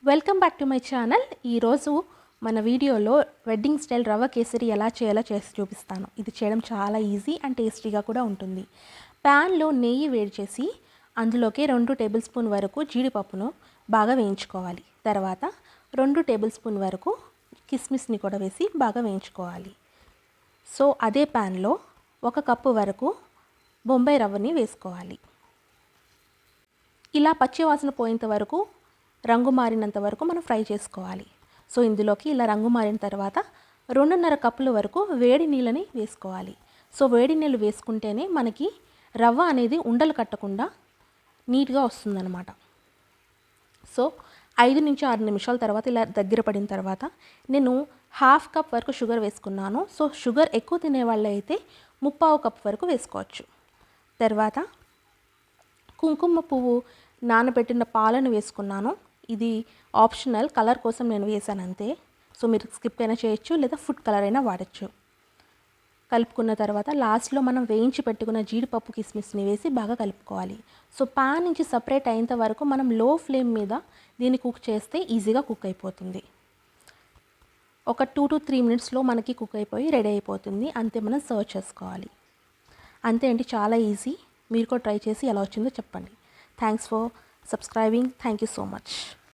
Welcome back to my channel. ఈరోజు మన వీడియోలో వెడ్డింగ్ స్టైల్ రవ్వ కేసరి ఎలా చేయాలో చేసి చూపిస్తాను. ఇది చేయడం చాలా ఈజీ అండ్ టేస్టీగా కూడా ఉంటుంది. ప్యాన్లో నెయ్యి వేడి చేసి అందులోకి 2 టేబుల్ స్పూన్ వరకు జీడిపప్పును బాగా వేయించుకోవాలి. తర్వాత 2 టేబుల్ స్పూన్ వరకు కిస్మిస్ని కూడా వేసి బాగా వేయించుకోవాలి. సో అదే ప్యాన్లో 1 కప్పు వరకు బొంబాయి రవ్వని వేసుకోవాలి. ఇలా పచ్చి వాసన పోయేంత వరకు రంగు మారినంత వరకు మనం ఫ్రై చేసుకోవాలి. సో ఇందులోకి ఇలా రంగు మారిన తర్వాత 2.5 కప్పుల వరకు వేడి నీళ్ళని వేసుకోవాలి. సో వేడి నీళ్ళు వేసుకుంటేనే మనకి రవ్వ అనేది ఉండలు కట్టకుండా నీట్గా వస్తుందన్నమాట. సో 5 నుంచి 6 నిమిషాల తర్వాత ఇలా దగ్గర పడిన తర్వాత నేను 1/2 కప్ వరకు షుగర్ వేసుకున్నాను. సో షుగర్ ఎక్కువ తినే వాళ్ళు అయితే 3/4 కప్ వరకు వేసుకోవచ్చు. తర్వాత కుంకుమ పువ్వు నానబెట్టిన పాలను వేసుకున్నాను. ఇది ఆప్షనల్, కలర్ కోసం నేను వేసాను అంతే. సో మీరు స్కిప్ అయినా చేయొచ్చు లేదా ఫుడ్ కలర్ అయినా వాడచ్చు. కలుపుకున్న తర్వాత లాస్ట్లో మనం వేయించి పెట్టుకున్న జీడిపప్పు కిస్మిస్ని వేసి బాగా కలుపుకోవాలి. సో పాన్ నుంచి సపరేట్ అయ్యేంత వరకు మనం లో ఫ్లేమ్ మీద దీన్ని కుక్ చేస్తే ఈజీగా కుక్ అయిపోతుంది. ఒక 2 to 3 మినిట్స్లో మనకి కుక్ అయిపోయి రెడీ అయిపోతుంది. అంతే, మనం సర్వ్ చేసుకోవాలి. అంతే అండి, చాలా ఈజీ. మీరు కూడా ట్రై చేసి ఎలా వచ్చిందో చెప్పండి. Thanks for subscribing. Thank you so much.